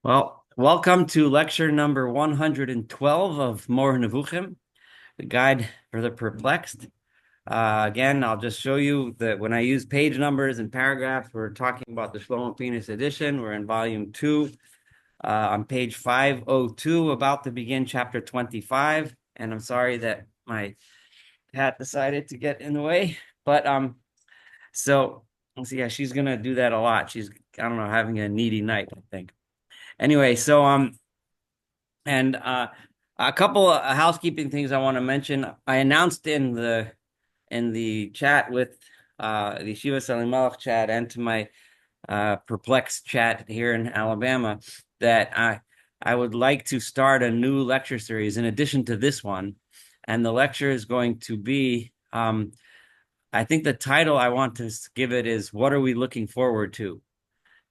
Well, welcome to lecture number 112 of More Nevuchim, the guide for the perplexed. Again, I'll just show you that when I use page numbers and paragraphs, we're talking about the Shlomo Penis edition. We're in volume 2, on page 502, about to begin chapter 25. And I'm sorry that my cat decided to get in the way. But so let's see, yeah, she's gonna do that a lot. She's, I don't know, having a needy night, I think. Anyway, and a couple of housekeeping things I want to mention. I announced in the chat with the Shiva Salim Melech chat and to my Perplexed chat here in Alabama that I would like to start a new lecture series in addition to this one. And the lecture is going to be, I think the title I want to give it is "What Are We Looking Forward to?"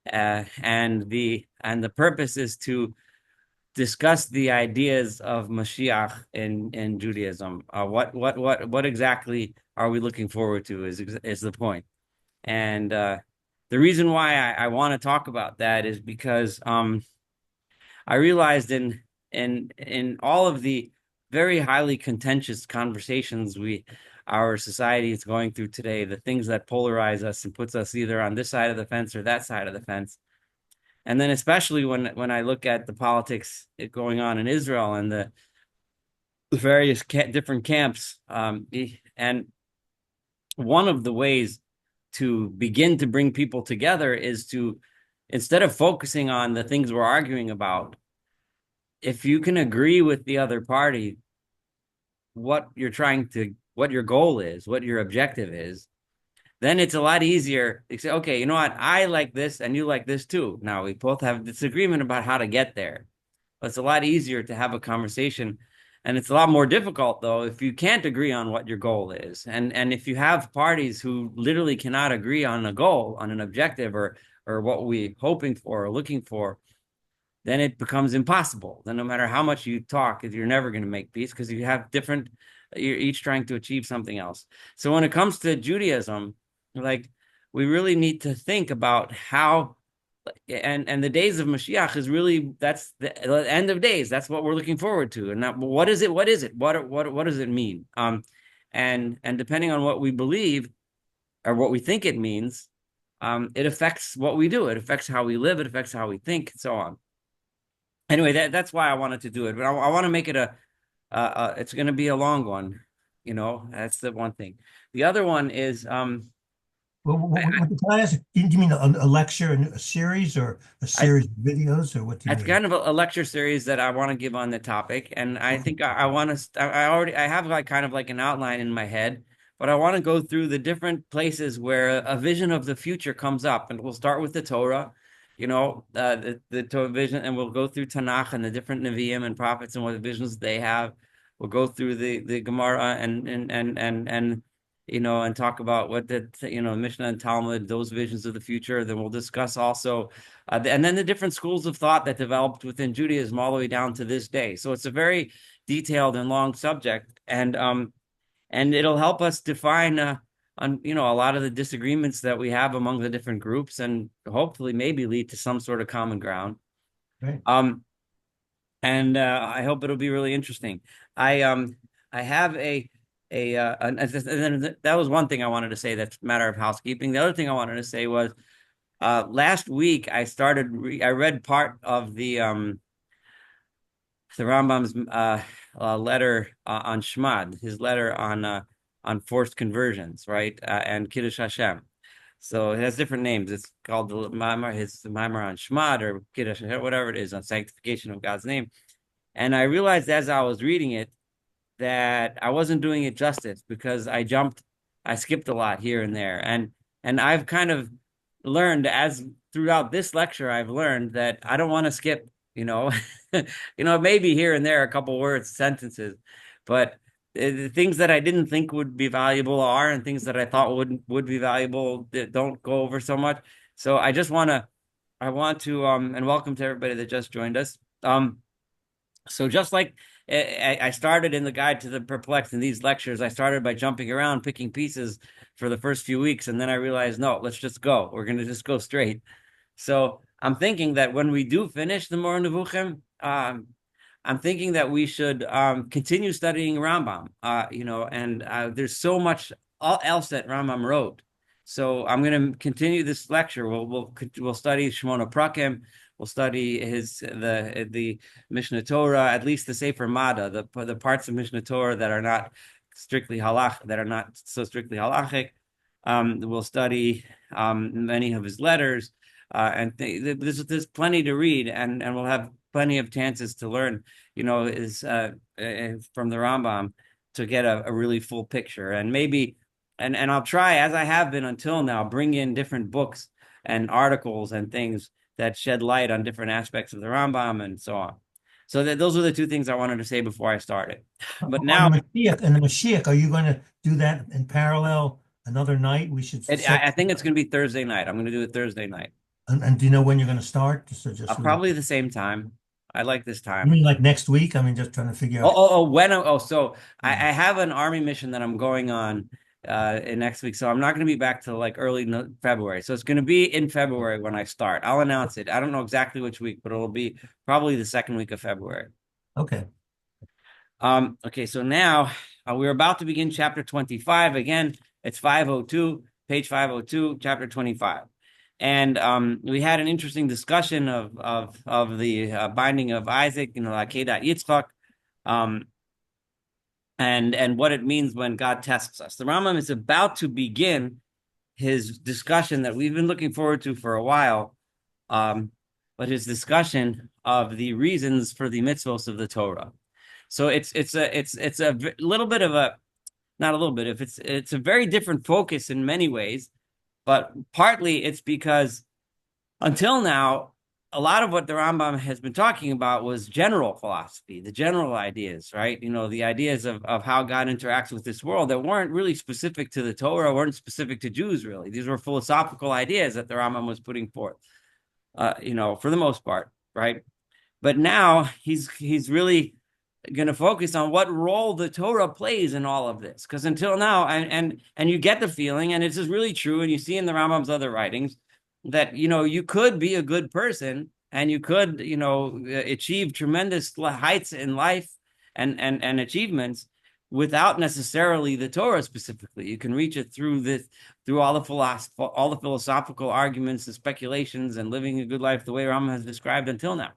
And the purpose is to discuss the ideas of Mashiach in Judaism. What exactly are we looking forward to is the point. And the reason why I want to talk about that is because I realized in all of the very highly contentious conversations our society is going through today, the things that polarize us and puts us either on this side of the fence or that side of the fence. And then especially when I look at the politics going on in Israel and the various different camps, and one of the ways to begin to bring people together is to, instead of focusing on the things we're arguing about, if you can agree with the other party what your goal is, what your objective is, then it's a lot easier to say, okay, you know what, I like this and you like this too. Now we both have disagreement about how to get there. But it's a lot easier to have a conversation. And it's a lot more difficult, though, if you can't agree on what your goal is. And if you have parties who literally cannot agree on a goal, on an objective, or what we're hoping for or looking for, then it becomes impossible. Then no matter how much you talk, you're never going to make peace because you're each trying to achieve something else. So when it comes to Judaism, like we really need to think about how, and the days of Mashiach is really, that's the end of days. That's what we're looking forward to. And now, what is it? What is it? What does it mean? And depending on what we believe or what we think it means, it affects what we do. It affects how we live. It affects how we think, and so on. Anyway, that's why I wanted to do it. But I want to make it it's going to be a long one. That's the one thing. The other one is, Can I ask, do you mean a lecture, a series, or a I, series of videos, or what do you it's mean? kind of a lecture series that I want to give on the topic, and I Okay. think I want to. I have like kind of like an outline in my head, but I want to go through the different places where a vision of the future comes up, and we'll start with the Torah, the Torah vision, and we'll go through Tanakh and the different Nevi'im and prophets and what visions they have. We'll go through the Gemara and talk about what Mishnah and Talmud, those visions of the future. Then we'll discuss also and then the different schools of thought that developed within Judaism all the way down to this day. So it's a very detailed and long subject, and it'll help us define on a lot of the disagreements that we have among the different groups, and hopefully maybe lead to some sort of common ground. Right. Um, and I hope it'll be really interesting. I have and then that was one thing I wanted to say. That's a matter of housekeeping. The other thing I wanted to say was last week I read part of the Rambam's letter on Shmad, his letter on forced conversions, right? And Kiddush Hashem. So it has different names. It's called his Maamar on Shmad or Kiddush Hashem, whatever it is, on sanctification of God's name. And I realized as I was reading it that I wasn't doing it justice because I skipped a lot here and there. And I've kind of learned as throughout this lecture, I've learned that I don't want to skip, maybe here and there a couple words, sentences, but the things that I didn't think would be valuable are, and things that I thought would be valuable that don't go over so much. So I want to, and welcome to everybody that just joined us. So just like I started in the guide to the perplexed in these lectures, I started by jumping around, picking pieces for the first few weeks, and then I realized, no, let's just go. We're going to just go straight. So I'm thinking that when we do finish the Moreh Nevuchim, I'm thinking that we should continue studying Rambam. And there's so much else that Rambam wrote. So I'm going to continue this lecture. We'll study Shmona Prakim. We'll study the Mishnah Torah, at least the Sefer Mada, the parts of Mishnah Torah that are not so strictly halachic. We'll study many of his letters, and there's plenty to read, and we'll have plenty of chances to learn, is from the Rambam to get a really full picture, and maybe, and I'll try, as I have been until now, bring in different books and articles and things that shed light on different aspects of the Rambam and so on. So those are the two things I wanted to say before I started. But On now, the Mashiach, are you going to do that in parallel another night? We should set. I think it's going to be Thursday night. I'm going to do it Thursday night. And do you know when you're going to start? So just Probably the same time. I like this you time. mean like next week? I mean, just trying to figure Oh, out. oh, oh, so I have an army mission that I'm going on in next week. So I'm not going to be back till like early February. So it's going to be in February when I start. I'll announce it. I don't know exactly which week, but it'll be probably the second week of February. Okay. Okay, so now we're about to begin chapter 25. Again, it's 502, page 502, chapter 25. And we had an interesting discussion of the binding of Isaac, Akedat Yitzchak, and what it means when God tests us. The Rambam is about to begin his discussion that we've been looking forward to for a while, but his discussion of the reasons for the mitzvos of the Torah. So it's a little bit of a, not a little bit, if it's a very different focus in many ways, but partly it's because until now, a lot of what the Rambam has been talking about was general philosophy, the general ideas, right? The ideas of how God interacts with this world that weren't really specific to the Torah, weren't specific to Jews, really. These were philosophical ideas that the Rambam was putting forth, for the most part, right? But now he's really going to focus on what role the Torah plays in all of this. Because until now, and you get the feeling, and it's just really true, and you see in the Rambam's other writings, that you could be a good person and you could achieve tremendous heights in life and achievements without necessarily the Torah specifically. You can reach it through all the philosophical arguments and speculations and living a good life the way Rambam has described until now.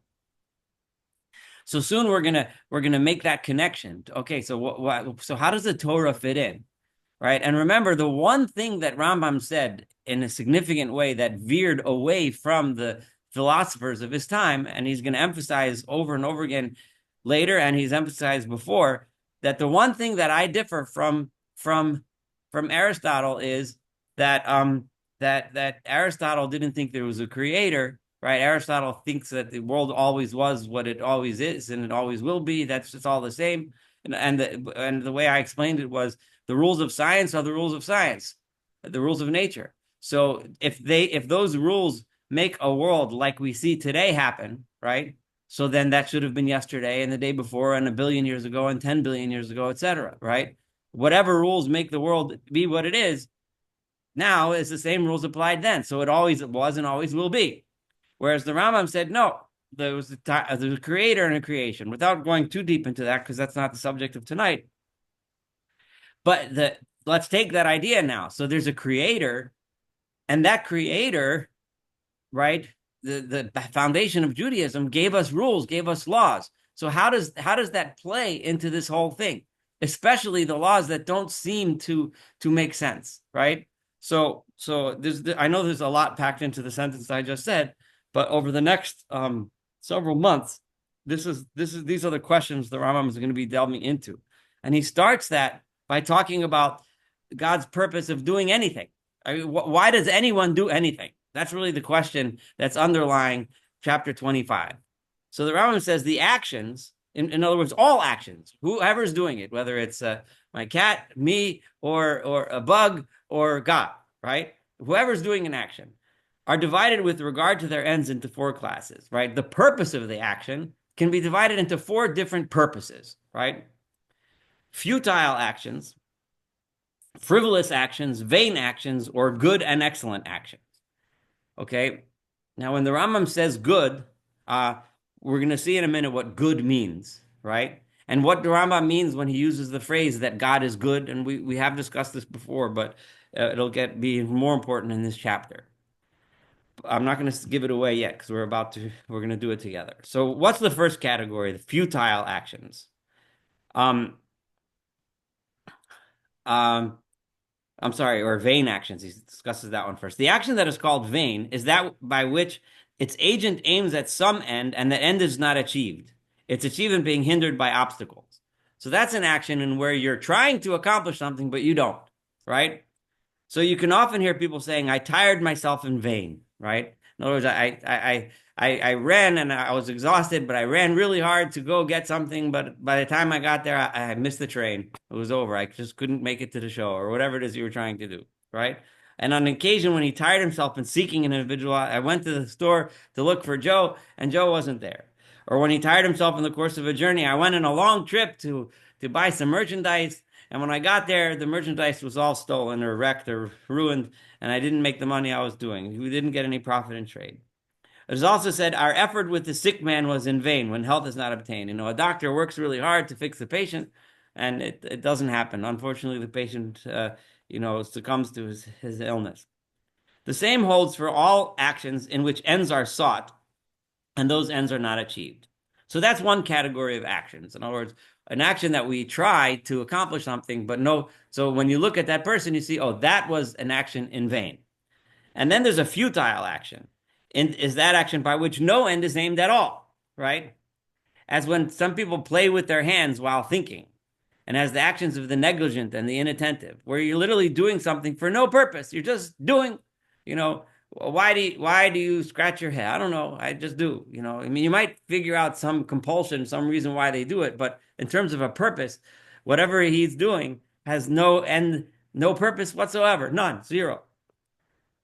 So soon we're gonna make that connection. Okay, so so how does the Torah fit in, right? And remember, the one thing that Rambam said in a significant way that veered away from the philosophers of his time, and he's going to emphasize over and over again later, and he's emphasized before, that the one thing that I differ from Aristotle is that that Aristotle didn't think there was a creator. Right, Aristotle thinks that the world always was what it always is, and it always will be. That's just all the same. And the way I explained it was the rules of science are the rules of science, the rules of nature. So if those rules make a world like we see today happen, right? So then that should have been yesterday and the day before and 1 billion years ago and 10 billion years ago, etc. Right? Whatever rules make the world be what it is now is the same rules applied then. So it always was and always will be. Whereas the Rambam said, no, there was a creator and a creation, without going too deep into that, because that's not the subject of tonight. But let's take that idea now. So there's a creator, and that creator, right, the foundation of Judaism gave us rules, gave us laws. So how does that play into this whole thing? Especially the laws that don't seem to make sense, right? So I know there's a lot packed into the sentence I just said, but over the next several months, these are the questions the Rambam is going to be delving into, and he starts that by talking about God's purpose of doing anything. I mean, why does anyone do anything? That's really the question that's underlying chapter 25. So the Rambam says the actions, in other words, all actions, whoever's doing it, whether it's my cat, me, or a bug, or God, right? Whoever's doing an action, are divided with regard to their ends into 4 classes, right? The purpose of the action can be divided into 4 different purposes, right? Futile actions, frivolous actions, vain actions, or good and excellent actions. Okay? Now, when the Rambam says good, uh, we're going to see in a minute what good means, right? And what the Rambam means when he uses the phrase that God is good, and we have discussed this before, but it'll be more important in this chapter. I'm not going to give it away yet because we're going to do it together. So, what's the first category? The futile actions. Um, um, I'm sorry, or vain actions. He discusses that one first. The action that is called vain is that by which its agent aims at some end and the end is not achieved. Its achievement being hindered by obstacles. So that's an action in where you're trying to accomplish something, but you don't, right? So you can often hear people saying, "I tired myself in vain," right? In other words, I ran and I was exhausted, but I ran really hard to go get something. But by the time I got there, I missed the train. It was over. I just couldn't make it to the show or whatever it is you were trying to do, right? And on occasion, when he tired himself in seeking an individual, I went to the store to look for Joe, and Joe wasn't there. Or when he tired himself in the course of a journey, I went on a long trip to buy some merchandise, and when I got there, the merchandise was all stolen or wrecked or ruined, and I didn't make the money I was doing. We didn't get any profit in trade. It is also said our effort with the sick man was in vain when health is not obtained. A doctor works really hard to fix the patient, and it doesn't happen. Unfortunately, the patient, succumbs to his illness. The same holds for all actions in which ends are sought and those ends are not achieved. So that's one category of actions. In other words, an action that we try to accomplish something, but no. So when you look at that person, you see, oh, that was an action in vain. And then there's a futile action. And is that action by which no end is aimed at all, right? As when some people play with their hands while thinking, and as the actions of the negligent and the inattentive, where you're literally doing something for no purpose. You're just doing, you know, why do you scratch your head? I don't know. I just do, I mean, you might figure out some compulsion, some reason why they do it, but in terms of a purpose, whatever he's doing has no end, no purpose whatsoever, none, zero.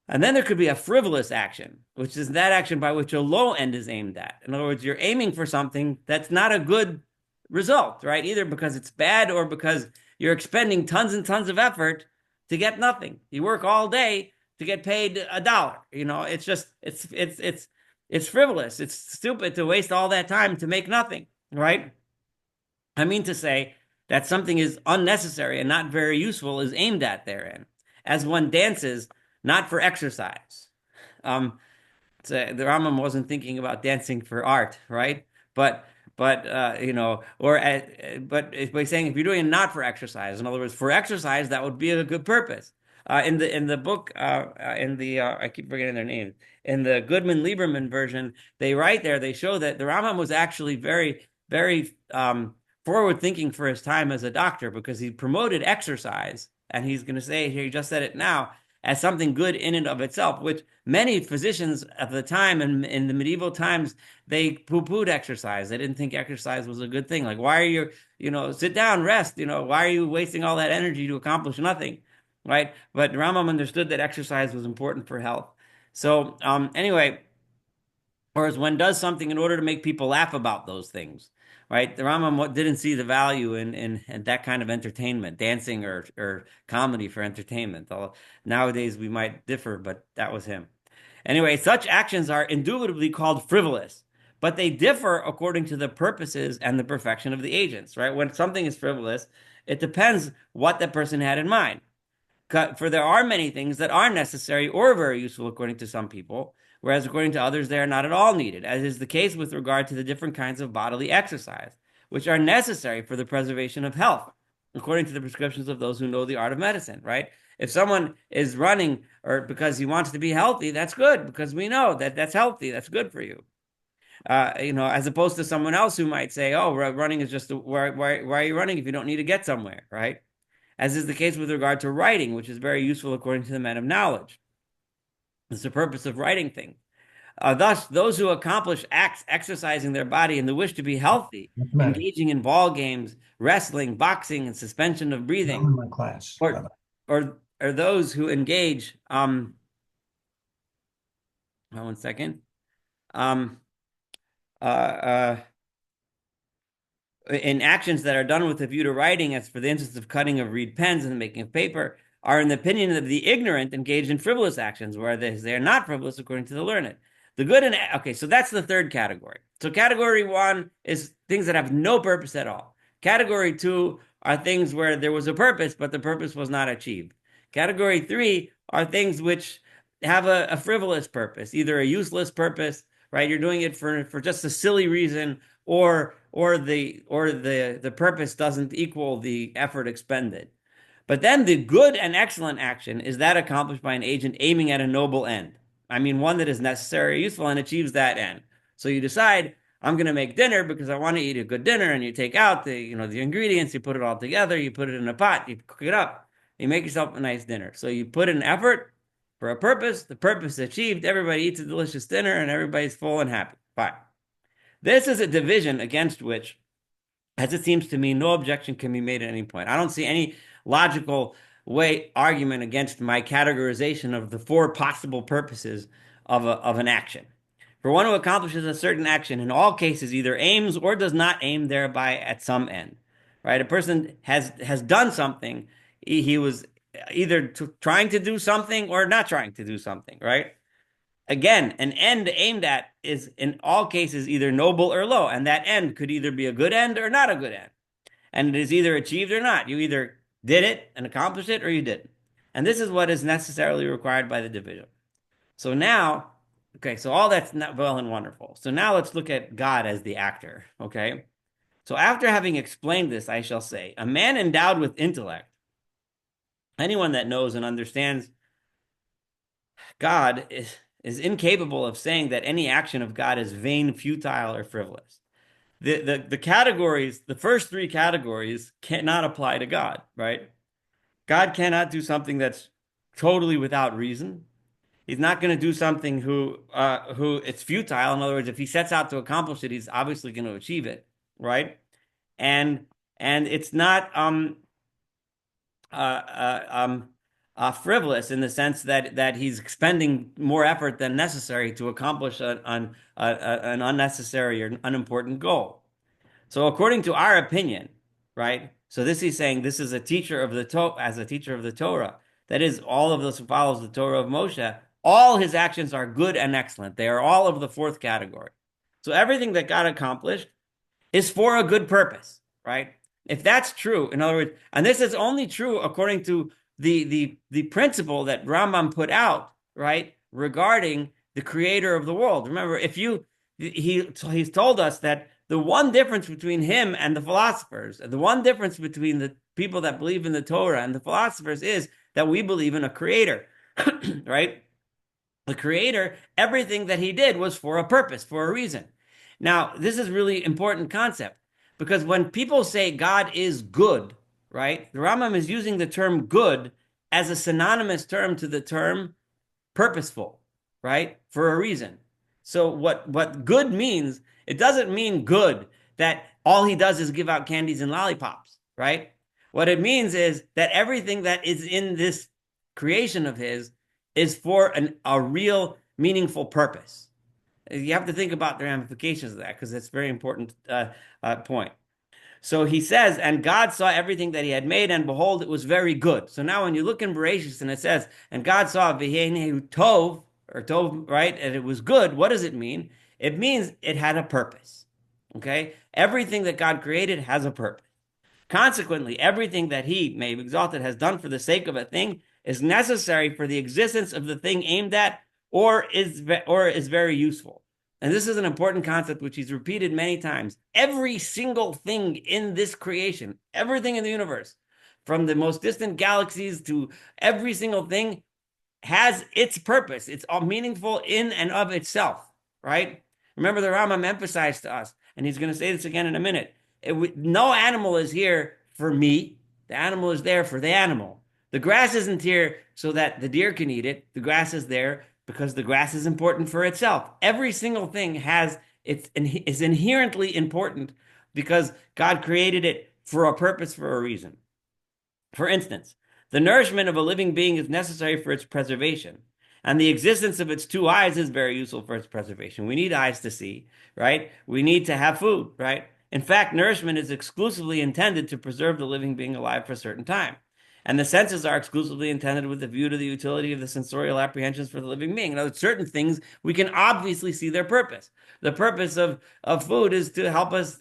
And then there could be a frivolous action, which is that action by which a low end is aimed at. In other words, you're aiming for something that's not a good result, right? Either because it's bad or because you're expending tons and tons of effort to get nothing. You work all day to get paid $1. It's just it's frivolous. It's stupid to waste all that time to make nothing, right? I mean to say that something is unnecessary and not very useful is aimed at therein. As one dances not for exercise. The Rambam wasn't thinking about dancing for art, right? But by saying if you're doing it not for exercise, in other words, for exercise, that would be a good purpose. In the book, in the I keep forgetting their names. In the Goodman Lieberman version, they show that the Rambam was actually very, very forward thinking for his time as a doctor because he promoted exercise, and he's going to say here, he just said it now as something good in and of itself, which many physicians at the time and in the medieval times, they poo-pooed exercise. They didn't think exercise was a good thing. Like, why are you, sit down, rest, why are you wasting all that energy to accomplish nothing, right? But Rambam understood that exercise was important for health. So anyway, or as one does something in order to make people laugh about those things, right? The Rambam didn't see the value in that kind of entertainment, dancing or comedy for entertainment. Nowadays we might differ, but that was him. Anyway, such actions are indubitably called frivolous, but they differ according to the purposes and the perfection of the agents, right? When something is frivolous, it depends what the person had in mind. For there are many things that are necessary or very useful according to some people, whereas according to others, they are not at all needed, as is the case with regard to the different kinds of bodily exercise, which are necessary for the preservation of health, according to the prescriptions of those who know the art of medicine, right? If someone is running or because he wants to be healthy, that's good because we know that that's healthy, that's good for you. As opposed to someone else who might say, "Oh, running is just why are you running if you don't need to get somewhere?" Right? As is the case with regard to writing, which is very useful according to the men of knowledge. It's the purpose of writing things. Thus, those who accomplish acts exercising their body in the wish to be healthy, Mathematics. engaging in ball games, wrestling, boxing, and suspension of I'm breathing, in my class, or brother. or those who engage, one second, um, uh, uh, in actions that are done with a view to writing, as for the instance of cutting of reed pens and the making of paper, are in the opinion of the ignorant engaged in frivolous actions, whereas they are not frivolous according to the learned. The good and okay, so that's the third category. So category one is things that have no purpose at all. Category two are things where there was a purpose, but the purpose was not achieved. Category three are things which have a frivolous purpose, either a useless purpose, right? You're doing it for just a silly reason, or the purpose doesn't equal the effort expended. But then the good and excellent action is that accomplished by an agent aiming at a noble end. I mean, one that is necessary, useful, and achieves that end. So you decide, I'm going to make dinner because I want to eat a good dinner, and you take out the ingredients, you put it all together, you put it in a pot, you cook it up, you make yourself a nice dinner. So you put in effort for a purpose, the purpose is achieved, everybody eats a delicious dinner, and everybody's full and happy. Fine. This is a division against which, as it seems to me, no objection can be made at any point. I don't see any logical argument against my categorization of the four possible purposes of an action. For one who accomplishes a certain action, in all cases, either aims or does not aim thereby at some end. Right? A person has done something. He was either trying to do something or not trying to do something. Right? Again, an end aimed at is in all cases either noble or low, and that end could either be a good end or not a good end. And it is either achieved or not. You either did it and accomplished it or you didn't. And this is what is necessarily required by the division. So now, okay, so all that's not well and wonderful. So now let's look at God as the actor, okay? So after having explained this, I shall say, a man endowed with intellect, anyone that knows and understands God is incapable of saying that any action of God is vain, futile, or frivolous. The categories, the first three categories cannot apply to God, right? God cannot do something that's totally without reason. He's not going to do something who it's futile. In other words, if he sets out to accomplish it, he's obviously going to achieve it, right? And and it's not uh, uh, um, frivolous in the sense that he's expending more effort than necessary to accomplish an unnecessary or unimportant goal. So according to our opinion, right? So this he's saying this is a teacher of the Torah, as a teacher of the Torah. That is, all of those who follows the Torah of Moshe, all his actions are good and excellent. They are all of the fourth category. So everything that God accomplished is for a good purpose, right? If that's true, in other words, and this is only true according to the principle that Rambam put out, right, regarding the creator of the world. Remember, if you he's told us that the one difference between him and the philosophers, the one difference between the people that believe in the Torah and the philosophers is that we believe in a creator, right? The creator, everything that he did was for a purpose, for a reason. Now, this is really important concept because when people say God is good, right? The Rambam is using the term good as a synonymous term to the term purposeful, right? For a reason. So what good means, it doesn't mean good that all he does is give out candies and lollipops, right? What it means is that everything that is in this creation of his is for a real meaningful purpose. You have to think about the ramifications of that because it's a very important point. So he says, and God saw everything that he had made, and behold, it was very good. So now when you look in Bereshit and it says, and God saw V'yenehu Tov, or Tov, right, and it was good, what does it mean? It means it had a purpose. Okay? Everything that God created has a purpose. Consequently, everything that he, may be exalted, has done for the sake of a thing is necessary for the existence of the thing aimed at, or is very useful. And this is an important concept which he's repeated many times. Every single thing in this creation, everything in the universe, from the most distant galaxies to every single thing, has its purpose. It's all meaningful in and of itself, right? Remember, the Rambam emphasized to us, and he's going to say this again in a minute. No animal is here for me. The animal is there for the animal. The grass isn't here so that the deer can eat it. The grass is there because the grass is important for itself. Every single thing is inherently important because God created it for a purpose, for a reason. For instance, the nourishment of a living being is necessary for its preservation, and the existence of its two eyes is very useful for its preservation. We need eyes to see, right? We need to have food, right? In fact, nourishment is exclusively intended to preserve the living being alive for a certain time. And the senses are exclusively intended with a view to the utility of the sensorial apprehensions for the living being. In other words, certain things we can obviously see their purpose. The purpose of food is to help us,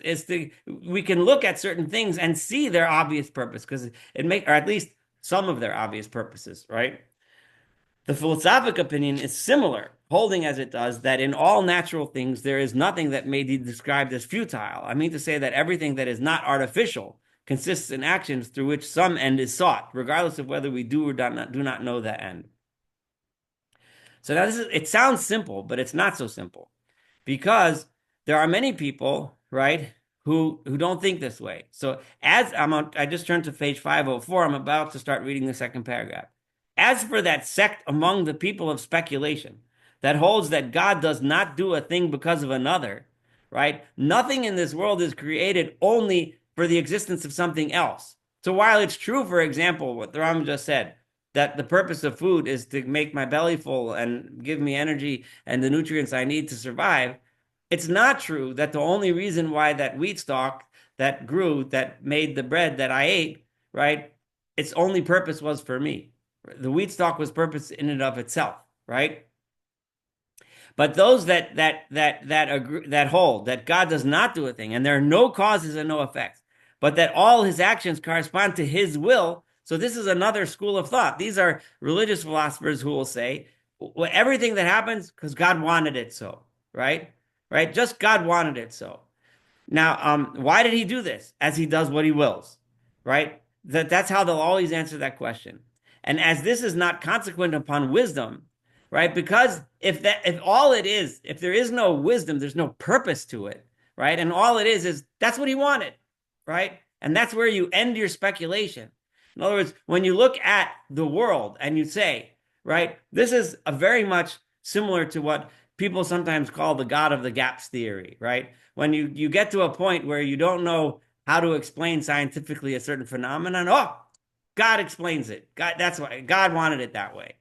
we can look at certain things and see their obvious purpose because or at least some of their obvious purposes, right? The philosophic opinion is similar, holding as it does that in all natural things there is nothing that may be described as futile. I mean to say that everything that is not artificial consists in actions through which some end is sought, regardless of whether we do or do not know that end. So now it sounds simple, but it's not so simple because there are many people, right, who don't think this way. So I just turned to page 504. I'm about to start reading the second paragraph. As for that sect among the people of speculation that holds that God does not do a thing because of another, right? Nothing in this world is created only for the existence of something else. So while it's true, for example, what the Rambam just said, that the purpose of food is to make my belly full and give me energy and the nutrients I need to survive, it's not true that the only reason why that wheat stalk that grew, that made the bread that I ate, right, its only purpose was for me. The wheat stalk was purpose in and of itself, right? But those that hold that God does not do a thing, and there are no causes and no effects, but that all his actions correspond to his will. So this is another school of thought. These are religious philosophers who will say, well, everything that happens because God wanted it so, right? Right? Just God wanted it so. Now, why did he do this? As he does what he wills, right? That's how they'll always answer that question. And as this is not consequent upon wisdom, right? Because if all it is, if there is no wisdom, there's no purpose to it, right? And all it is that's what he wanted, right? And that's where you end your speculation. In other words, when you look at the world and you say, right, this is a very much similar to what people sometimes call the God of the gaps theory, right? When you get to a point where you don't know how to explain scientifically a certain phenomenon, oh, God explains it. God, that's why God wanted it that way.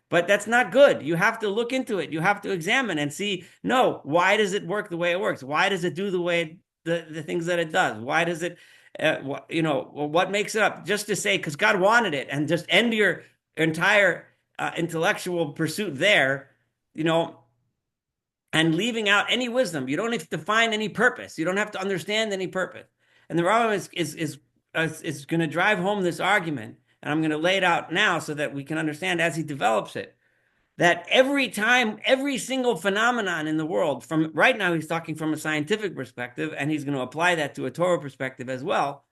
But that's not good. You have to look into it. You have to examine and see, no, why does it work the way it works? Why does it do the things that it does? Why does it, what makes it up? Just to say, because God wanted it and just end your entire intellectual pursuit there, you know, and leaving out any wisdom. You don't have to find any purpose. You don't have to understand any purpose. And the Rambam is going to drive home this argument, and I'm going to lay it out now so that we can understand as he develops it. That every time, every single phenomenon in the world, from right now, he's talking from a scientific perspective, and he's going to apply that to a Torah perspective as well.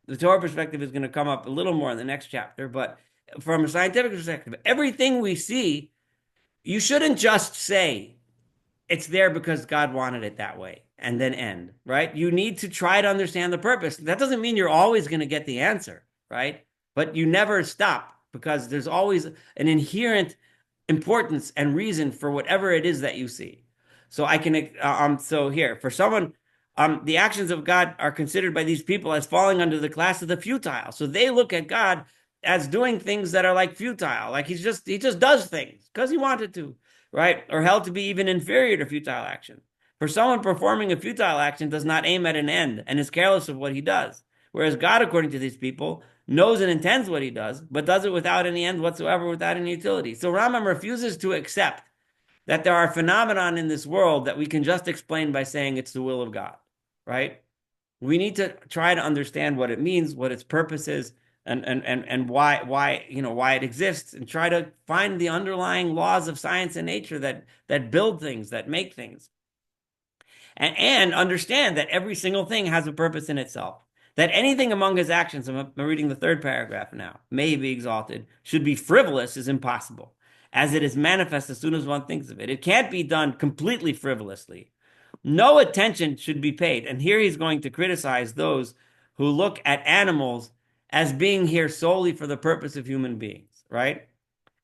The Torah perspective is going to come up a little more in the next chapter, but from a scientific perspective, everything we see, you shouldn't just say, it's there because God wanted it that way and then end, right? You need to try to understand the purpose. That doesn't mean you're always going to get the answer, right? But you never stop because there's always an inherent importance and reason for whatever it is that you see. So so here, for someone, the actions of God are considered by these people as falling under the class of the futile. So they look at God as doing things that are like futile, like he just does things because he wanted to, right? Or held to be even inferior to futile action. For someone performing a futile action does not aim at an end and is careless of what he does. Whereas God, according to these people, knows and intends what he does, but does it without any end whatsoever, without any utility. So Rambam refuses to accept that there are phenomena in this world that we can just explain by saying it's the will of God, right? We need to try to understand what it means, what its purpose is, and why it exists, and try to find the underlying laws of science and nature that build things, that make things, and understand that every single thing has a purpose in itself. That anything among his actions, I'm reading the third paragraph now, may be exalted, should be frivolous is impossible, as it is manifest as soon as one thinks of it. It can't be done completely frivolously. No attention should be paid. And here he's going to criticize those who look at animals as being here solely for the purpose of human beings, right?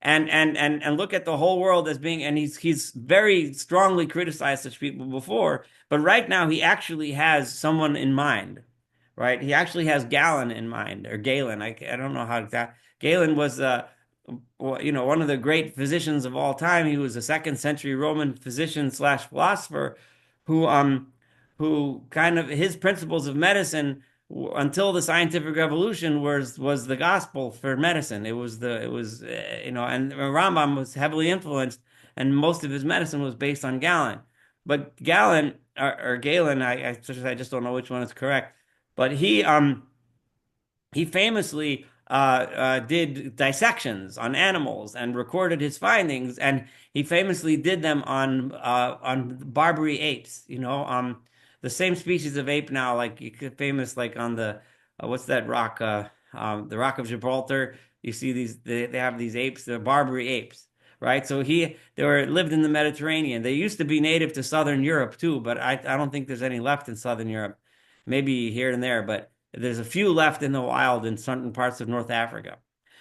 And look at the whole world as being, and he's very strongly criticized such people before, but right now he actually has someone in mind, right? He actually has Galen in mind, or Galen. I don't know how that. Galen was one of the great physicians of all time. He was a second century Roman physician slash philosopher who kind of his principles of medicine until the scientific revolution was the gospel for medicine. And Rambam was heavily influenced, and most of his medicine was based on Galen. But Galen or Galen, I just don't know which one is correct. But he famously did dissections on animals and recorded his findings, and he famously did them on Barbary apes. The same species of ape now, like you could famous like on the what's that rock? The Rock of Gibraltar. You see these they have these apes, the Barbary apes, right? So they were lived in the Mediterranean. They used to be native to Southern Europe too, but I don't think there's any left in Southern Europe. Maybe here and there, but there's a few left in the wild in certain parts of North Africa.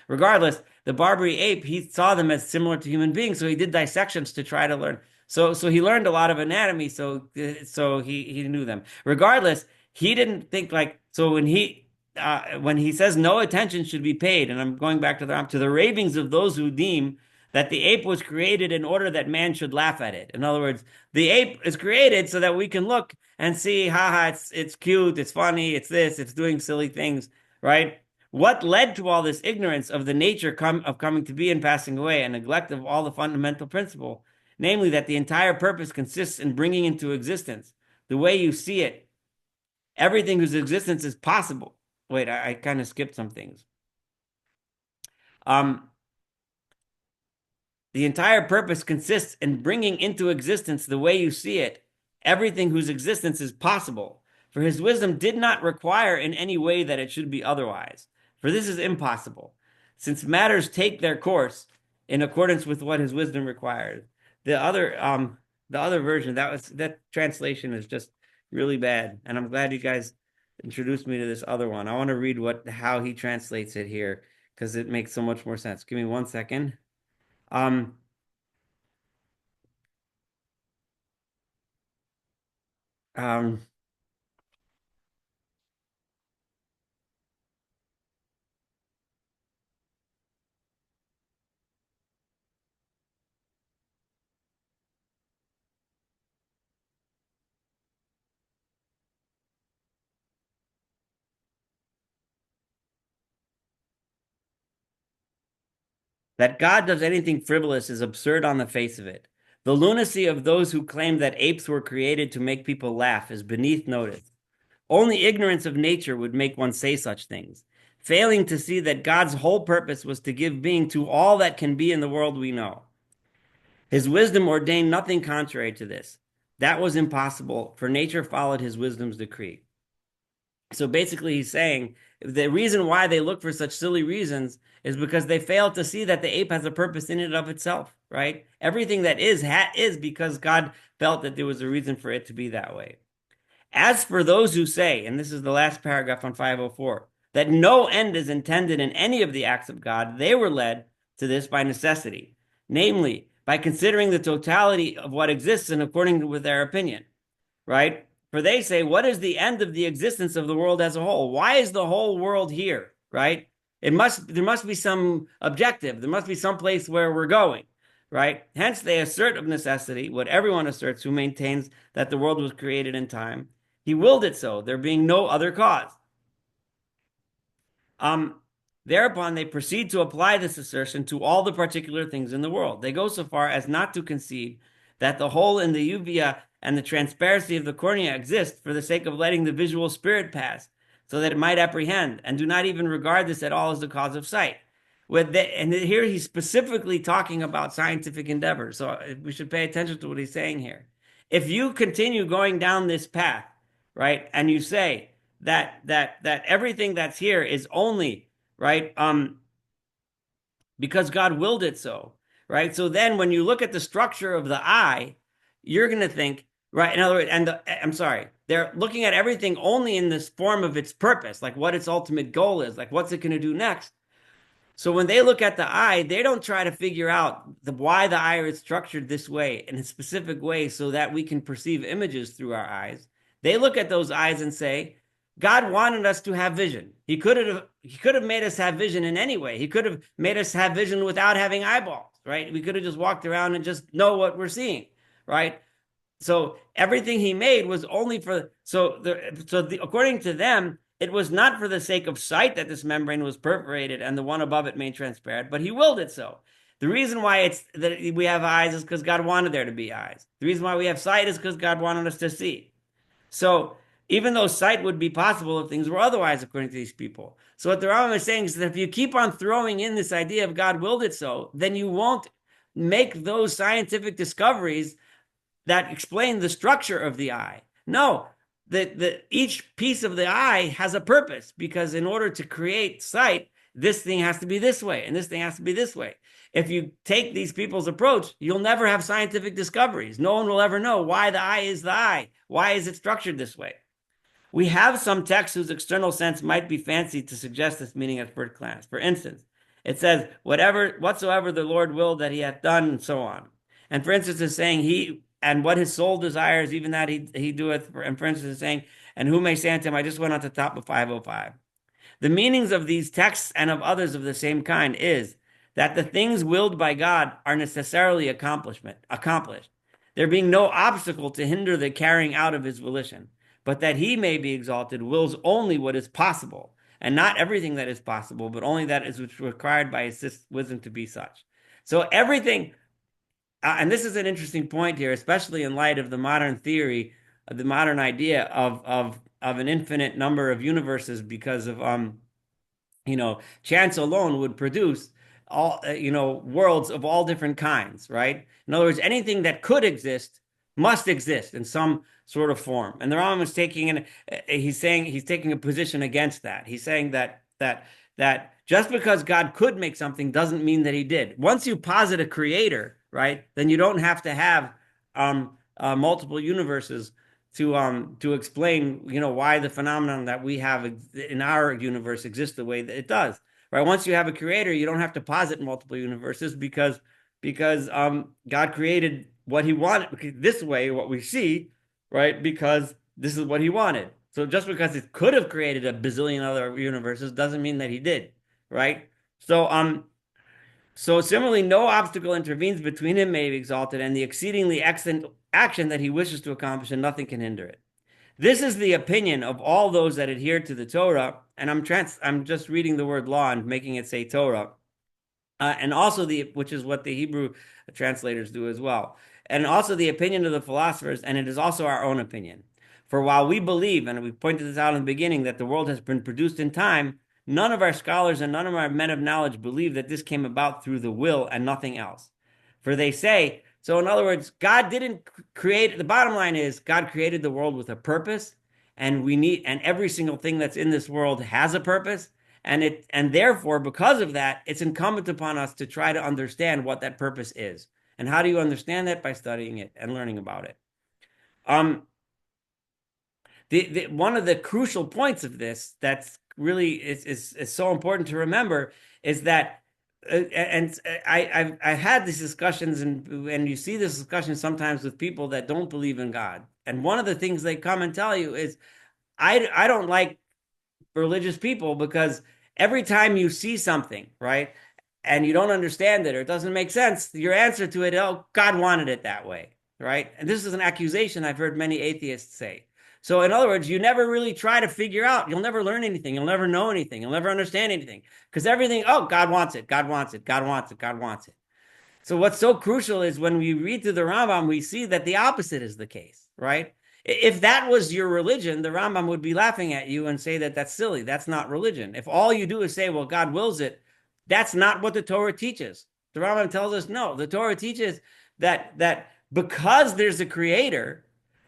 Regardless, the Barbary ape, he saw them as similar to human beings, so he did dissections to try to learn. So he learned a lot of anatomy, so he knew them. Regardless, he didn't think like so when he says no attention should be paid, and I'm going back to the ravings of those who deem that the ape was created in order that man should laugh at it. In other words, the ape is created so that we can look and see, haha, it's cute, it's funny, it's this, it's doing silly things, right? What led to all this ignorance of the nature of coming to be and passing away, and neglect of all the fundamental principle, namely that the entire purpose consists in bringing into existence the way you see it, everything whose existence is possible. Wait, I kind of skipped some things. Um, The entire purpose consists in bringing into existence the way you see it, everything whose existence is possible. For his wisdom did not require in any way that it should be otherwise. For this is impossible, since matters take their course in accordance with what his wisdom requires. The other version, that translation is just really bad, and I'm glad you guys introduced me to this other one. I want to read how he translates it here because it makes so much more sense. Give me 1 second. Um, um, that God does anything frivolous is absurd on the face of it. The lunacy of those who claim that apes were created to make people laugh is beneath notice. Only ignorance of nature would make one say such things, failing to see that God's whole purpose was to give being to all that can be in the world we know. His wisdom ordained nothing contrary to this. That was impossible, for nature followed his wisdom's decree. So basically, he's saying the reason why they look for such silly reasons is because they fail to see that the ape has a purpose in and of itself, right? Everything that is because God felt that there was a reason for it to be that way. As for those who say, and this is the last paragraph on 504, that no end is intended in any of the acts of God, they were led to this by necessity, namely, by considering the totality of what exists and according with their opinion, right? For they say, what is the end of the existence of the world as a whole? Why is the whole world here, right? There must be some objective. There must be some place where we're going, right? Hence, they assert of necessity what everyone asserts who maintains that the world was created in time. He willed it so, there being no other cause. Thereupon, they proceed to apply this assertion to all the particular things in the world. They go so far as not to concede that the hole in the uvea and the transparency of the cornea exist for the sake of letting the visual spirit pass, so that it might apprehend, and do not even regard this at all as the cause of sight. And here he's specifically talking about scientific endeavor, so we should pay attention to what he's saying here. If you continue going down this path, right, and you say that everything that's here is only right because God willed it so, right? So then when you look at the structure of the eye, you're going to think, right? In other words, I'm sorry, they're looking at everything only in this form of its purpose, like what its ultimate goal is, like what's it going to do next. So when they look at the eye, they don't try to figure out why the eye is structured this way in a specific way so that we can perceive images through our eyes. They look at those eyes and say, God wanted us to have vision. He could have made us have vision in any way. He could have made us have vision without having eyeballs, right? We could have just walked around and just know what we're seeing, right? So everything he made was only for according to them, it was not for the sake of sight that this membrane was perforated and the one above it made transparent, but he willed it so. The reason why it's that we have eyes is because God wanted there to be eyes. The reason why we have sight is because God wanted us to see. So even though sight would be possible if things were otherwise, according to these people. So what the Rambam is saying is that if you keep on throwing in this idea of God willed it so, then you won't make those scientific discoveries that explain the structure of the eye. No, each piece of the eye has a purpose, because in order to create sight, this thing has to be this way and this thing has to be this way. If you take these people's approach, you'll never have scientific discoveries. No one will ever know why the eye is the eye. Why is it structured this way? We have some texts whose external sense might be fancied to suggest this meaning at first glance. For instance, it says, whatsoever the Lord willed that he hath done, and so on. And for instance, it's saying and what his soul desires, even that he doeth. And for instance, it's saying, and who may say unto him, I just went on the top of 505. The meanings of these texts and of others of the same kind is that the things willed by God are necessarily accomplished, there being no obstacle to hinder the carrying out of his volition, but that he may be exalted wills only what is possible, and not everything that is possible, but only that is which is required by his wisdom to be such. So everything, and this is an interesting point here, especially in light of the modern theory, of the modern idea of an infinite number of universes, because of chance alone would produce all worlds of all different kinds, right? In other words, anything that could exist must exist in some sort of form. And the Rambam is he's taking a position against that. He's saying that just because God could make something doesn't mean that he did. Once you posit a creator, right, then you don't have to have multiple universes to explain why the phenomenon that we have in our universe exists the way that it does, right? Once you have a creator, you don't have to posit multiple universes, because God created what he wanted this way, what we see, right? Because this is what he wanted. So just because it could have created a bazillion other universes doesn't mean that he did, right? So similarly, no obstacle intervenes between him may be exalted and the exceedingly excellent action that he wishes to accomplish, and nothing can hinder it. This is the opinion of all those that adhere to the Torah, and I'm just reading the word law and making it say Torah, and also which is what the Hebrew translators do as well, and also the opinion of the philosophers, and it is also our own opinion. For while we believe, and we pointed this out in the beginning, that the world has been produced in time, none of our scholars and none of our men of knowledge believe that this came about through the will and nothing else. For they say, so in other words, God didn't create, the bottom line is God created the world with a purpose, and every single thing that's in this world has a purpose, and therefore, because of that, it's incumbent upon us to try to understand what that purpose is. And how do you understand that? By studying it and learning about it. One of the crucial points of this that's really is so important to remember is that, and I've had these discussions, and you see this discussion sometimes with people that don't believe in God. And one of the things they come and tell you is, I don't like religious people, because every time you see something, right, and you don't understand it or it doesn't make sense, your answer to it, oh, God wanted it that way, right? And this is an accusation I've heard many atheists say. So in other words, you never really try to figure out. You'll never learn anything. You'll never know anything. You'll never understand anything, because everything, oh, God wants it. God wants it. God wants it. God wants it. So what's so crucial is when we read through the Rambam, we see that the opposite is the case, right? If that was your religion, the Rambam would be laughing at you and say that that's silly. That's not religion. If all you do is say, well, God wills it, that's not what the Torah teaches. The Rambam tells us, no, the Torah teaches that because there's a creator,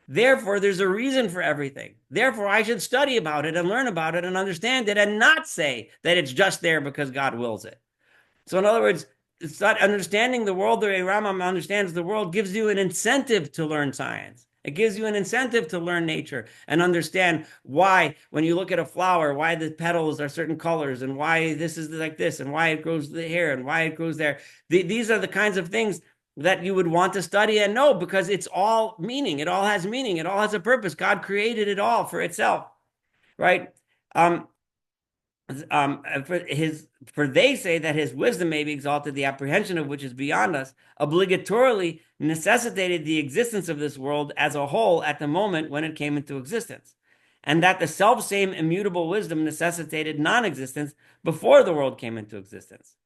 therefore there's a reason for everything. Therefore, I should study about it and learn about it and understand it, and not say that it's just there because God wills it. So in other words, it's not understanding the world the way Rambam understands the world gives you an incentive to learn science. It gives you an incentive to learn nature and understand why, when you look at a flower, why the petals are certain colors, and why this is like this, and why it grows here, and why it grows there. These are the kinds of things that you would want to study and know, because it's all meaning. It all has meaning. It all has a purpose. God created it all for itself, right? For they say that his wisdom may be exalted, the apprehension of which is beyond us, obligatorily necessitated the existence of this world as a whole at the moment when it came into existence. and that the self-same immutable wisdom necessitated non-existence before the world came into existence.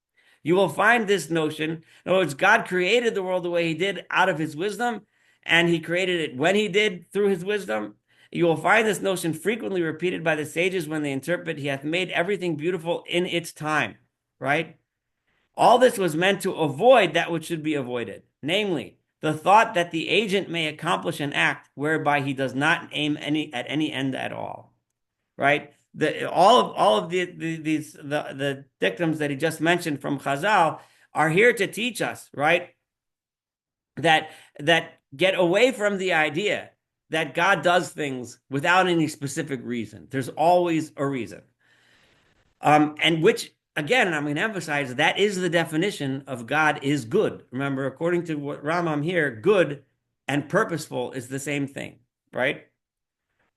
You will find this notion, in other words, God created the world the way he did out of his wisdom, and he created it when he did through his wisdom. You will find this notion frequently repeated by the sages when they interpret, he hath made everything beautiful in its time, right? All this was meant to avoid that which should be avoided, namely, the thought that the agent may accomplish an act whereby he does not aim at any end at all, right? All of the dictums that he just mentioned from Chazal are here to teach us, right? That get away from the idea that God does things without any specific reason. There's always a reason. And which, again, I'm going to emphasize, that is the definition of God is good. Remember, according to what Rambam here, good and purposeful is the same thing, right?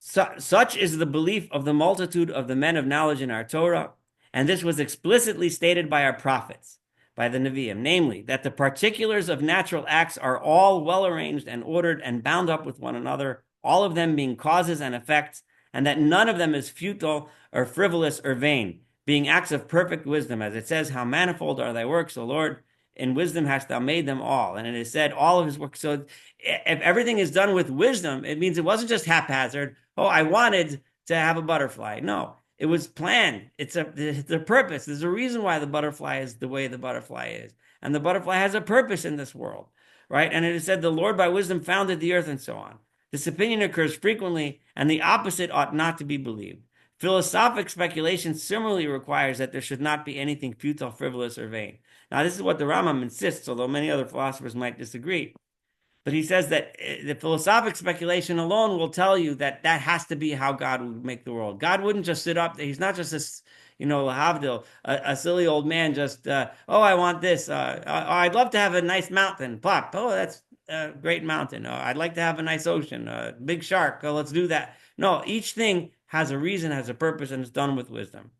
Such is the belief of the multitude of the men of knowledge in our Torah, and this was explicitly stated by our prophets, by the Nevi'im, namely, that the particulars of natural acts are all well arranged and ordered and bound up with one another, all of them being causes and effects, and that none of them is futile or frivolous or vain, being acts of perfect wisdom, as it says, how manifold are thy works, O Lord, in wisdom hast thou made them all. And it is said, all of his works. So if everything is done with wisdom, it means it wasn't just haphazard. Oh, I wanted to have a butterfly. No, it was planned. It's the purpose. There's a reason why the butterfly is the way the butterfly is. And the butterfly has a purpose in this world, right? And it is said, the Lord by wisdom founded the earth, and so on. This opinion occurs frequently, and the opposite ought not to be believed. Philosophic speculation similarly requires that there should not be anything futile, frivolous, or vain. Now, this is what the Rambam insists, although many other philosophers might disagree. But he says that the philosophic speculation alone will tell you that that has to be how God would make the world. God wouldn't just sit up. He's not just this, Havdil, a silly old man just, I want this. I'd love to have a nice mountain. Plop. Oh, that's a great mountain. I'd like to have a nice ocean. Big shark. Oh, let's do that. No, each thing has a reason, has a purpose, and it's done with wisdom.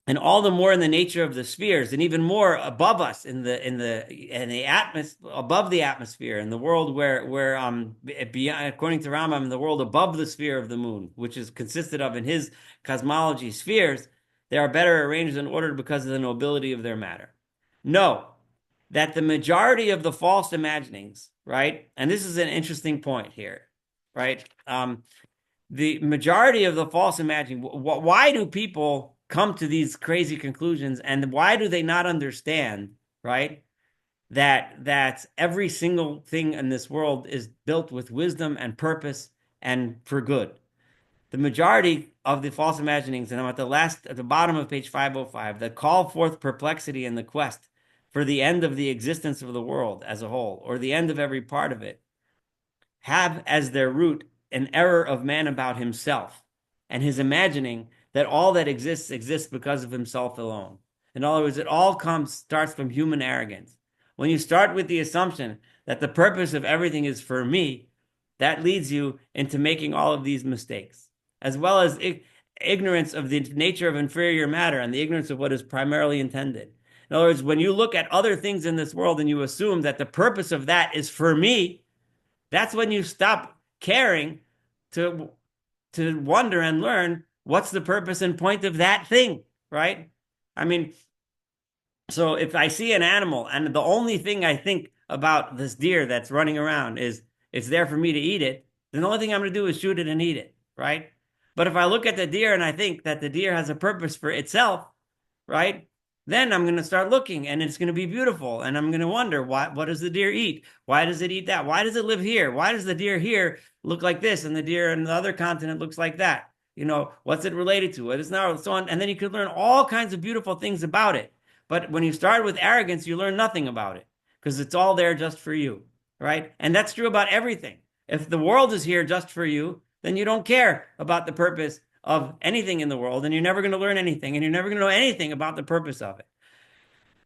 And all the more in the nature of the spheres, and even more above us in the atmosphere, above the atmosphere, in the world where beyond, according to Rambam, in the world above the sphere of the moon, which is consisted of in his cosmology spheres, they are better arranged and ordered because of the nobility of their matter. No, that the majority of the false imaginings, right? And this is an interesting point here, right? The majority of the false imagining, why do people come to these crazy conclusions, and why do they not understand, right, that every single thing in this world is built with wisdom and purpose and for good? The majority of the false imaginings, and I'm at the bottom of page 505, that call forth perplexity in the quest for the end of the existence of the world as a whole, or the end of every part of it, have as their root an error of man about himself and his imagining that all that exists because of himself alone. In other words, it all starts from human arrogance. When you start with the assumption that the purpose of everything is for me, that leads you into making all of these mistakes, as well as ignorance of the nature of inferior matter and the ignorance of what is primarily intended. In other words, when you look at other things in this world and you assume that the purpose of that is for me, that's when you stop caring to wonder and learn what's the purpose and point of that thing, right? I mean, so if I see an animal and the only thing I think about this deer that's running around is it's there for me to eat it, then the only thing I'm going to do is shoot it and eat it, right? But if I look at the deer and I think that the deer has a purpose for itself, right? Then I'm going to start looking, and it's going to be beautiful, and I'm going to wonder, what does the deer eat? Why does it eat that? Why does it live here? Why does the deer here look like this, and the deer in the other continent looks like that? What's it related to? What is now, so on. And then you could learn all kinds of beautiful things about it. But when you start with arrogance, you learn nothing about it because it's all there just for you, right? And that's true about everything. If the world is here just for you, then you don't care about the purpose of anything in the world, and you're never going to learn anything, and you're never going to know anything about the purpose of it,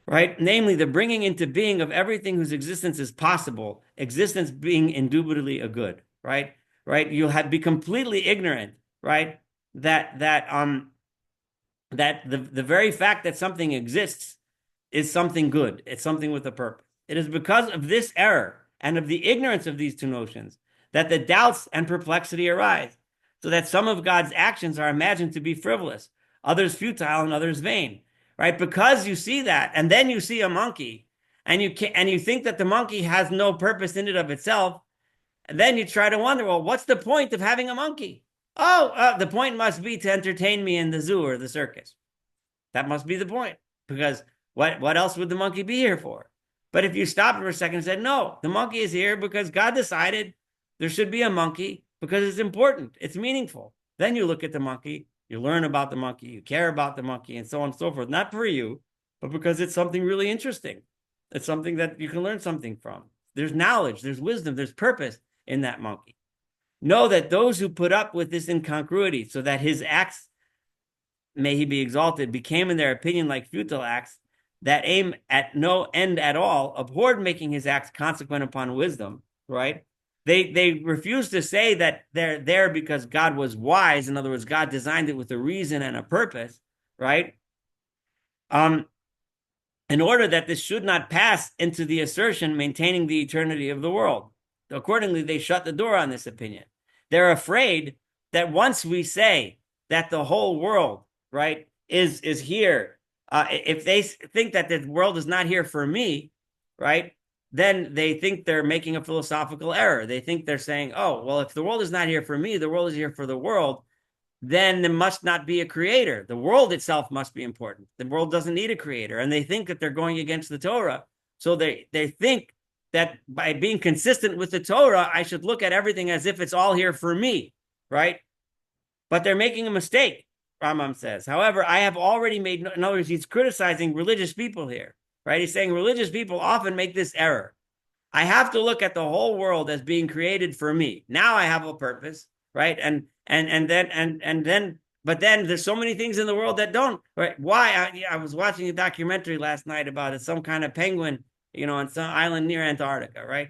right? Namely, the bringing into being of everything whose existence is possible, existence being indubitably a good, right? Right? You'll be completely ignorant, right? That the very fact that something exists is something good. It's something with a purpose. It is because of this error and of the ignorance of these two notions that the doubts and perplexity arise, so that some of God's actions are imagined to be frivolous, others futile, and others vain, right? Because you see that, and then you see a monkey, and you think that the monkey has no purpose in and of itself, and then you try to wonder, well, what's the point of having a monkey? Oh, the point must be to entertain me in the zoo or the circus. That must be the point, because what else would the monkey be here for? But if you stop for a second and said, no, the monkey is here because God decided there should be a monkey because it's important, it's meaningful. Then you look at the monkey, you learn about the monkey, you care about the monkey, and so on and so forth. Not for you, but because it's something really interesting. It's something that you can learn something from. There's knowledge, there's wisdom, there's purpose in that monkey. Know that those who put up with this incongruity so that his acts, may he be exalted, became in their opinion like futile acts that aim at no end at all, abhorred making his acts consequent upon wisdom, right? They refuse to say that they're there because God was wise. In other words, God designed it with a reason and a purpose, right? In order that this should not pass into the assertion maintaining the eternity of the world. Accordingly, they shut the door on this opinion. They're afraid that once we say that the whole world, right, is here, if they think that the world is not here for me, right, then they think they're making a philosophical error. They think they're saying, oh, well, if the world is not here for me, the world is here for the world, then there must not be a creator. The world itself must be important. The world doesn't need a creator. And they think that they're going against the Torah. So they think that by being consistent with the Torah, I should look at everything as if it's all here for me, right? But they're making a mistake, Rambam says. However, I have already made, in other words, he's criticizing religious people here, right? He's saying religious people often make this error. I have to look at the whole world as being created for me. Now I have a purpose, right? But then there's so many things in the world that don't, right? Why? I was watching a documentary last night about it, some kind of penguin, on some island near Antarctica, right?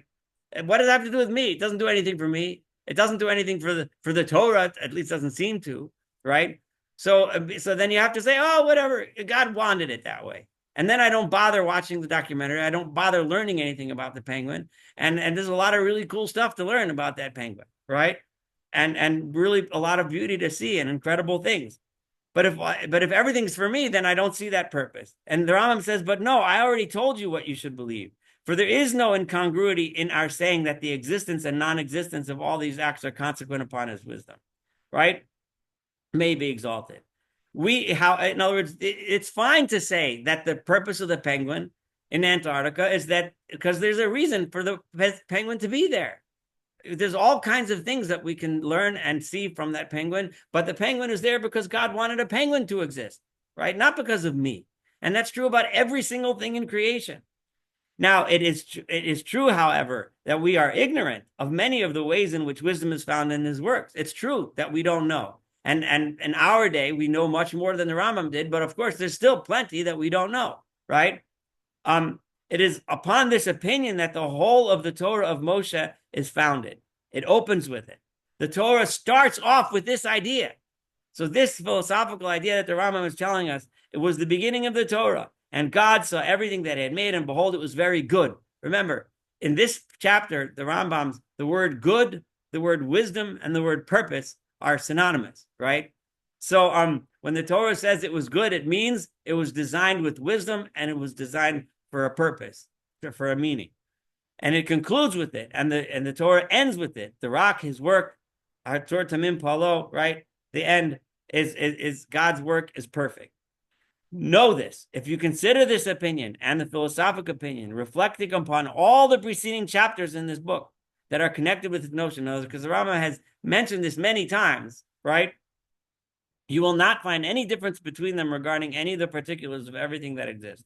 What does that have to do with me? It doesn't do anything for me. It doesn't do anything for the Torah, at least doesn't seem to, right? So then you have to say, oh, whatever, God wanted it that way. And then I don't bother watching the documentary. I don't bother learning anything about the penguin. And there's a lot of really cool stuff to learn about that penguin, right? And really a lot of beauty to see and incredible things. But if everything's for me, then I don't see that purpose. And the Rambam says, but no, I already told you what you should believe. For there is no incongruity in our saying that the existence and non-existence of all these acts are consequent upon his wisdom, right? May be exalted. In other words, it's fine to say that the purpose of the penguin in Antarctica is that because there's a reason for the penguin to be there. There's all kinds of things that we can learn and see from that penguin, but the penguin is there because God wanted a penguin to exist, right? Not because of me. And that's true about every single thing in creation. Now, it is true, however, that we are ignorant of many of the ways in which wisdom is found in his works. It's true that we don't know. And in our day, we know much more than the Rambam did, but of course, there's still plenty that we don't know, right? It is upon this opinion that the whole of the Torah of Moshe is founded. It opens with it. The Torah starts off with this idea. So this philosophical idea that the Rambam is telling us, it was the beginning of the Torah. And God saw everything that he had made, and behold, it was very good. Remember, in this chapter, the Rambam's, the word good, the word wisdom, and the word purpose are synonymous, right? So when the Torah says it was good, it means it was designed with wisdom and it was designed for a purpose, for a meaning. And it concludes with it, and the Torah ends with it. The rock, his work, Torah Tamim Palo, right? The end is God's work is perfect. Know this, if you consider this opinion and the philosophic opinion, reflecting upon all the preceding chapters in this book that are connected with this notion, because the Rambam has mentioned this many times, right? You will not find any difference between them regarding any of the particulars of everything that exists.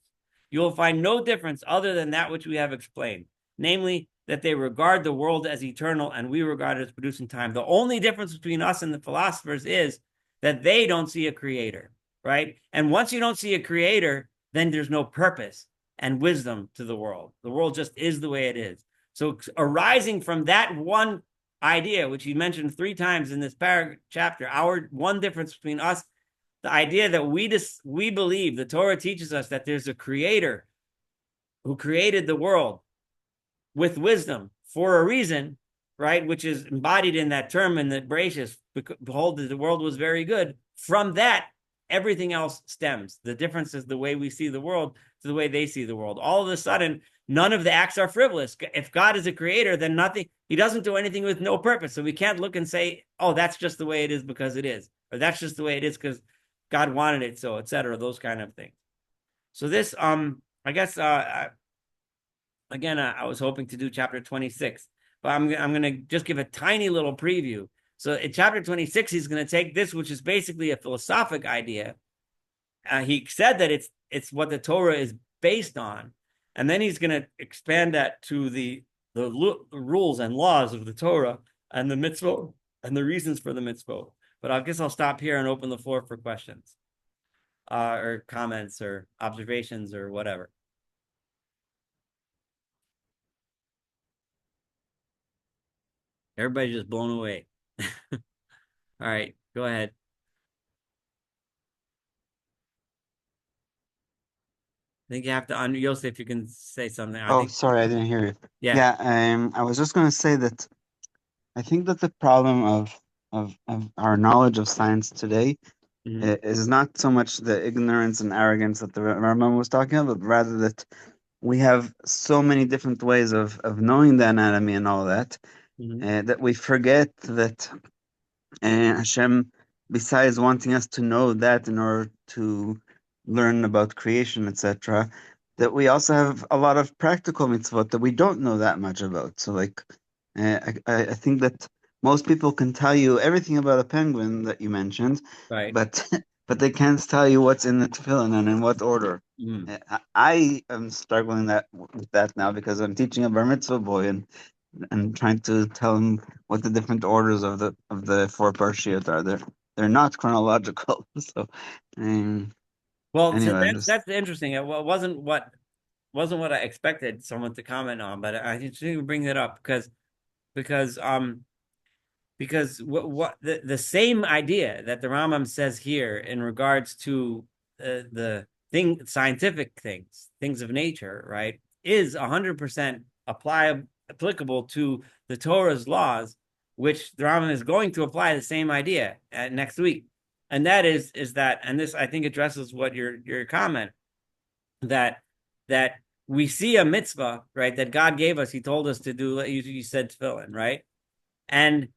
You will find no difference other than that which we have explained, namely that they regard the world as eternal and we regard it as producing time. The only difference between us and the philosophers is that they don't see a creator, right? And once you don't see a creator, then there's no purpose and wisdom to the world. The world just is the way it is. So arising from that one idea, which he mentioned 3 times in this chapter, our one difference between us, the idea that we believe, the Torah teaches us that there's a creator who created the world with wisdom for a reason, right, which is embodied in that term in the Bereshis, behold, the world was very good. From that, everything else stems. The difference is the way we see the world to the way they see the world. All of a sudden, none of the acts are frivolous. If God is a creator, then nothing, he doesn't do anything with no purpose. So we can't look and say, oh, that's just the way it is because it is, or that's just the way it is because God wanted it so, etc. Those kind of things. So this, I guess, again, I was hoping to do chapter 26, but I'm going to just give a tiny little preview. So in chapter 26, he's going to take this, which is basically a philosophic idea. He said that it's what the Torah is based on, and then he's going to expand that to the rules and laws of the Torah and the mitzvot and the reasons for the mitzvot. But I guess I'll stop here and open the floor for questions, or comments or observations or whatever. Everybody's just blown away. All right, go ahead. I think you have to Yosef, if you can say something. I Oh, think, sorry, I didn't hear you. yeah. Yeah, I was just going to say that I think that the problem of our knowledge of science today Mhm. is not so much the ignorance and arrogance that the Rambam was talking about, but rather that we have so many different ways of knowing the anatomy and all that, Mhm. that we forget that Hashem, besides wanting us to know that in order to learn about creation, etc., that we also have a lot of practical mitzvot that we don't know that much about. So, like, I think that most people can tell you everything about a penguin that you mentioned, Right. but but they can't tell you what's in the tefillin and in what order. Mhm. I am struggling with that now because I'm teaching a bar mitzvah boy, and trying to tell him what the different orders of the four parshiot are. They're not chronological. So, um, Well, so anyway, I'm that's just that's interesting. It wasn't what I expected someone to comment on, but I just didn't bring that up because because what the same idea that the Rambam says here in regards to the scientific things of nature, right, is 100% applicable to the Torah's laws, which the Rambam is going to apply the same idea next week, and that is that, and this I think addresses what your comment that that we see a mitzvah, right, that God gave us. He told us to do. You said tefillin, right, and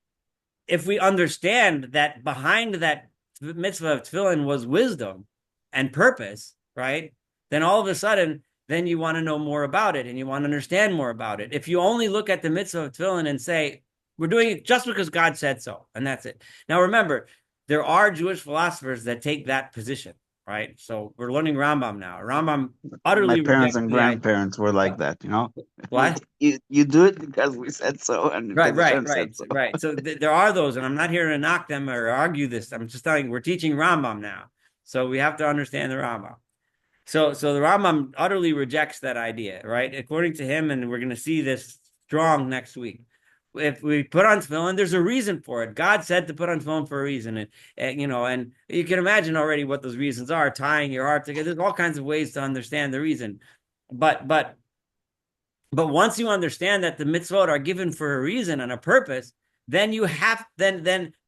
if we understand that behind that mitzvah of tefillin was wisdom and purpose, right? Then all of a sudden, then you want to know more about it and you want to understand more about it. If you only look at the mitzvah of tefillin and say, we're doing it just because God said so, and that's it. Now, remember, there are Jewish philosophers that take that position, right? So we're learning Rambam now. Rambam my utterly parents rejects and the idea. grandparents were like that. What? You do it because we said so, and Right, because right, Hashem right, said so. right. So there are those, and I'm not here to knock them or argue this. I'm just telling you, we're teaching Rambam now, so we have to understand the Rambam. So the Rambam utterly rejects that idea, right? According to him, and we're going to see this strong next week. If we put on tefillin, there's a reason for it. God said to put on tefillin for a reason, and you can imagine already what those reasons are. Tying your heart together. There's all kinds of ways to understand the reason, but but once you understand that the mitzvot are given for a reason and a purpose, then you have then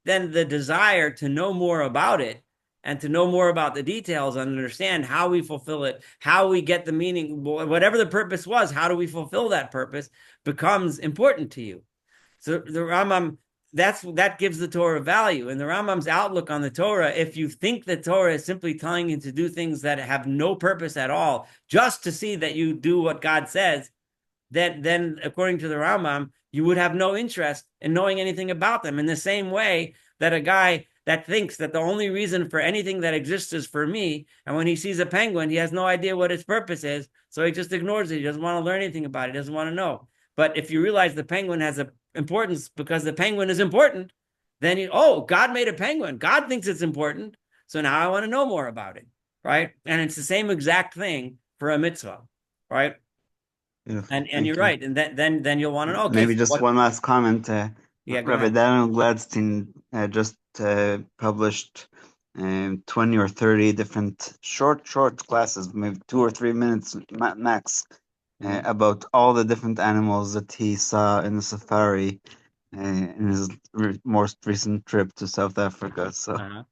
the desire to know more about it and to know more about the details and understand how we fulfill it, how we get the meaning, whatever the purpose was, how do we fulfill that purpose becomes important to you. So the Rambam, that gives the Torah value. And the Rambam's outlook on the Torah, if you think the Torah is simply telling you to do things that have no purpose at all, just to see that you do what God says, then according to the Rambam, you would have no interest in knowing anything about them. In the same way that a guy that thinks that the only reason for anything that exists is for me, and when he sees a penguin, he has no idea what its purpose is, so he just ignores it. He doesn't want to learn anything about it. He doesn't want to know. But if you realize the penguin has a importance because the penguin is important, then God made a penguin. God thinks it's important, so now I want to know more about it, right? And it's the same exact thing for a mitzvah, right? Beautiful, And you're thank you. right, and then you'll want to know. Okay, Maybe so just what? one last comment. Yeah, go Rabbi ahead. Daniel Gladstein just published 20 or 30 different short classes, maybe 2 or 3 minutes max, Mhm. about all the different animals that he saw in the safari, in his most recent trip to South Africa. So Uh-huh.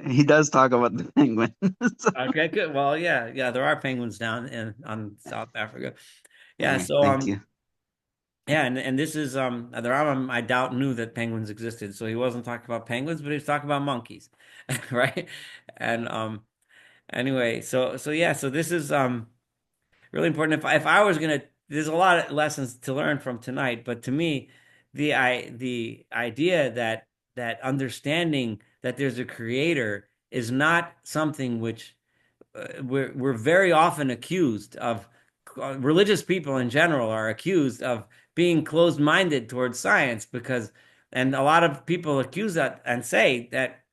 he does talk about the penguin. So, Okay, good. Well, yeah, there are penguins down in on South Africa. Yeah, okay, so thank you. yeah, and this is the Rambam I doubt knew that penguins existed, so he wasn't talking about penguins, but he was talking about monkeys, right? And anyway, so yeah, so this is really important. If I was gonna, there's a lot of lessons to learn from tonight, but to me, the idea that understanding that there's a creator is not something which we're very often accused of. Religious people in general are accused of being closed-minded towards science because, and a lot of people accuse that and say that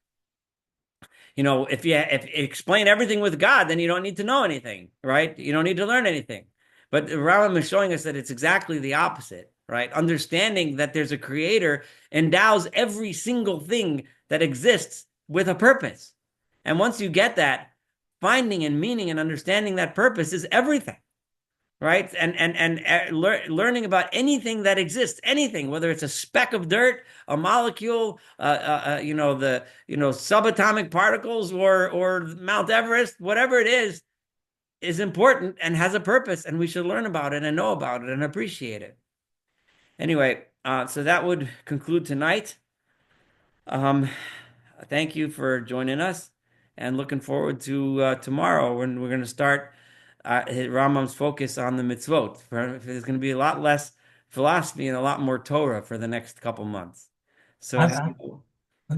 if you explain everything with God, then you don't need to know anything, right? You don't need to learn anything. But Rambam is showing us that it's exactly the opposite, right? Understanding that there's a creator endows every single thing that exists with a purpose. And once you get that, finding and meaning and understanding that purpose is everything, right? And learning about anything that exists, anything, whether it's a speck of dirt, a molecule, the subatomic particles, or Mount Everest, whatever it is important and has a purpose, and we should learn about it and know about it and appreciate it. Anyway, so that would conclude tonight. Um, Thank you for joining us, and looking forward to tomorrow when we're going to start Rambam's focus on the mitzvot. There's going to be a lot less philosophy and a lot more Torah for the next couple months. So, I,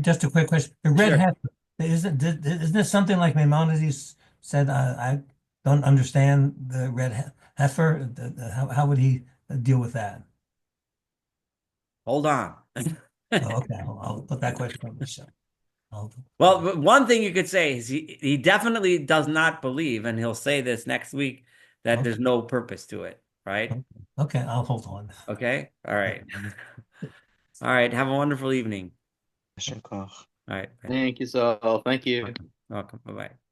just a quick question. The red sure. heifer, isn't this something like Maimonides said? I don't understand the red heifer. How would he deal with that? Hold on. Oh, okay, I'll put that question on the show. I'll, Well, but one thing you could say is he definitely does not believe, and he'll say this next week, that okay, there's no purpose to it, right? okay, I'll hold on. Okay. All right. All right. Have a wonderful evening. יישר כוח. All right. Bye. Thank you, Saul. Thank you. Welcome. Welcome. Bye bye.